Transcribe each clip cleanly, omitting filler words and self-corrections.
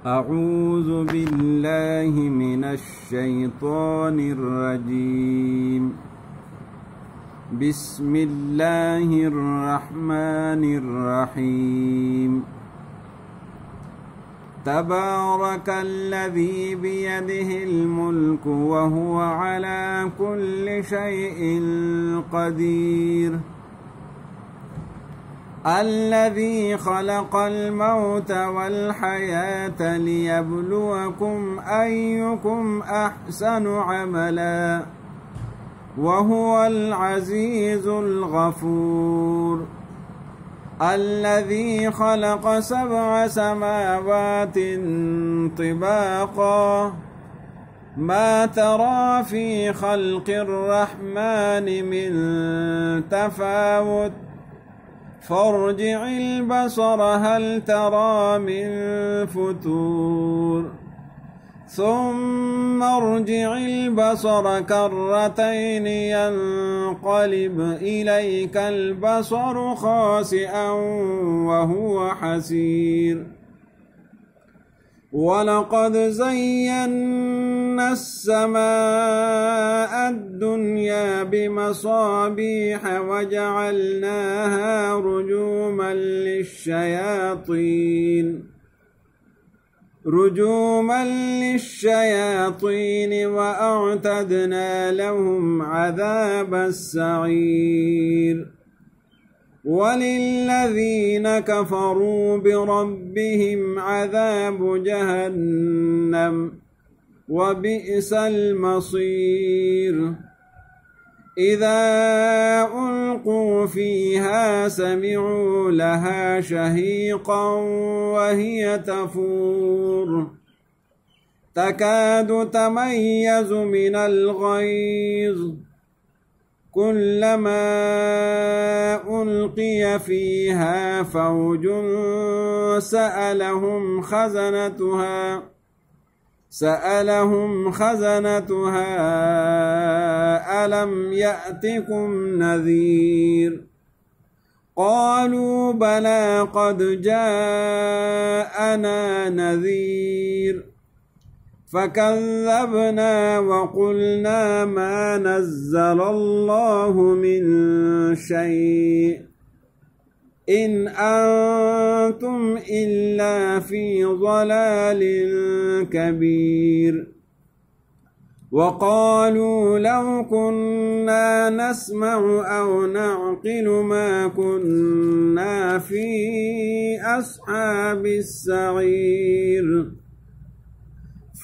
أعوذ بالله من الشيطان الرجيم. بسم الله الرحمن الرحيم. تبارك الذي بيده الملك وهو على كل شيء قدير. الذي خلق الموت والحياة ليبلوكم أيكم أحسن عملا وهو العزيز الغفور. الذي خلق 7 سماوات طباقا ما ترى في خلق الرحمن من تفاوت فارجع البصر هل ترى من فتور ثم ارجع البصر كرتين ينقلب إليك البصر خاسئا وهو حسير. ولقد زينا السماء الدنيا بمصابيح وجعلناها رجوما للشياطين وأعتدنا لهم عذاب السعير. وللذين كفروا بربهم عذاب جهنم وبئس المصير. إذا ألقوا فيها سمعوا لها شهيقا وهي تفور تكاد تميز من الغيظ كلما ألقي فيها فوج سألهم خزنتها ألم يأتكم نذير قالوا بلى قد جاءنا نذير فكذبنا وقلنا ما نزل الله من شيء إن أنتم إلا في ضلال كبير. وقالوا لو كنا نسمع أو نعقل ما كنا في أصحاب السعير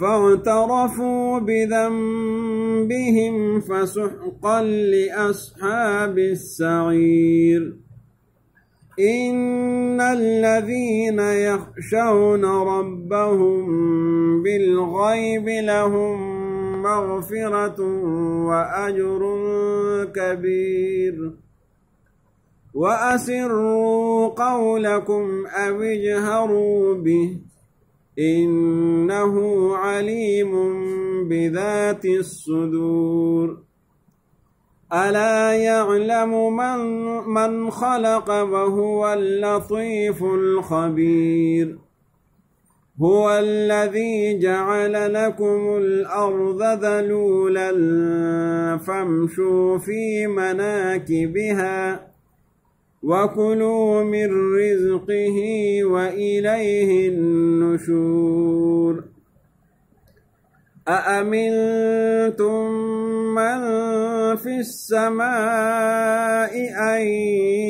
فاعترفوا بذنبهم فسحقا لأصحاب السعير. إن الذين يخشون ربهم بالغيب لهم مغفرة وأجر كبير. وأسروا قولكم أو اجهروا به إنه عليم بذات الصدور. ألا يعلم من خلق وهو اللطيف الخبير. هو الذي جعل لكم الأرض ذلولا فامشوا في مناكبها وكلوا من رزقه وإليه النشور. أأمنتم من في السماء أن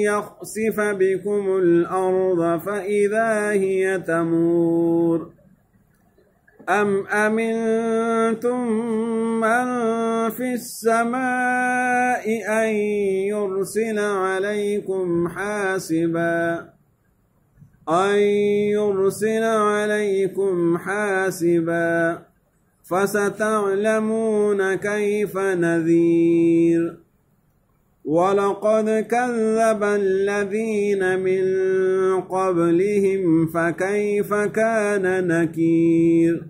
يخسف بكم الأرض فإذا هي تمور أم أمنتم من في السماء أن يرسل عليكم حاسبا فستعلمون كيف نذير. ولقد كذب الذين من قبلهم فكيف كان نكير.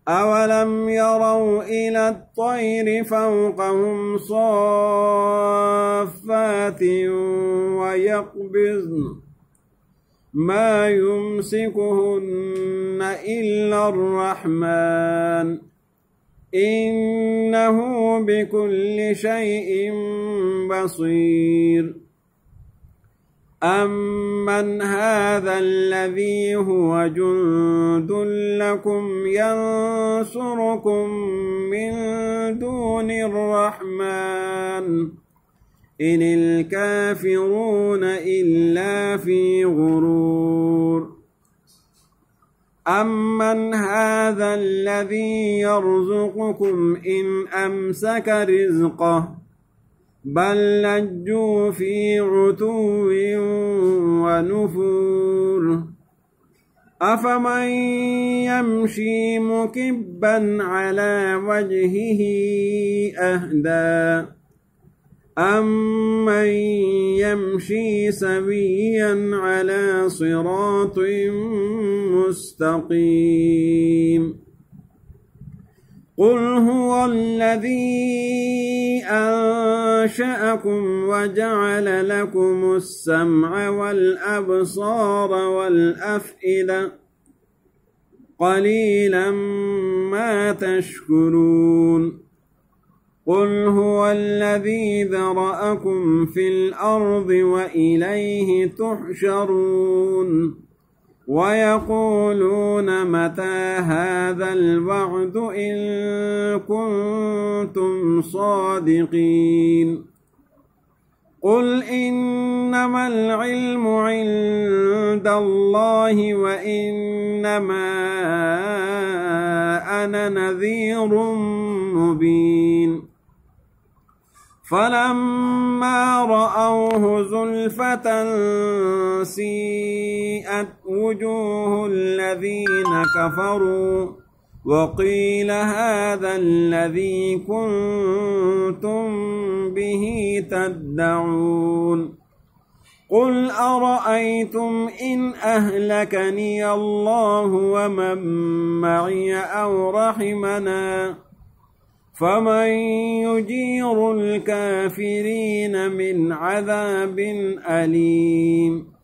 أولم يروا إلى الطير فوقهم صافات ويقبضن ما يمسكهن إلا الرحمن إنه بكل شيء بصير أمن هذا الذي هو جند لكم ينصركم من دون الرحمن إن الكافرون إلا في غرور أمن هذا الذي يرزقكم إن أمسك رزقه بل لجوا في عتو ونفور أفمن يمشي مكبا على وجهه أهدى أمن يمشي سويا على صراط مستقيم قل هو الذي أنشأكم وجعل لكم السمع والأبصار والأفئدة قليلا ما تشكرون قل هو الذي ذرأكم في الأرض وإليه تحشرون ويقولون متى هذا الوعد إن كنتم صادقين قل إنما العلم عند الله وإنما أنا نذير مبين فلما رأوه زلفة سيئت وجوه الذين كفروا وقيل هذا الذي كنتم به تدعون قل أرأيتم إن أهلكني الله ومن معي أو رحمنا فمن يجير الكافرين من عذاب أليم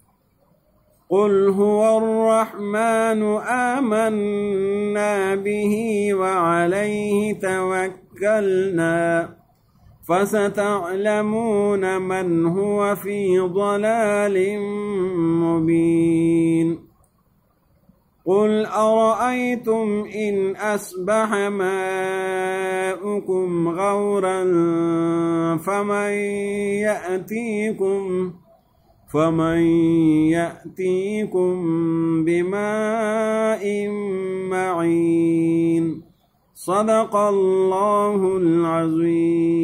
قل هو الرحمن آمنا به وعليه توكلنا فستعلمون من هو في ضلال مبين قل أرأيتم إن أصبح ماؤكم غورا فمن يأتيكم بماء معين صدق الله العظيم.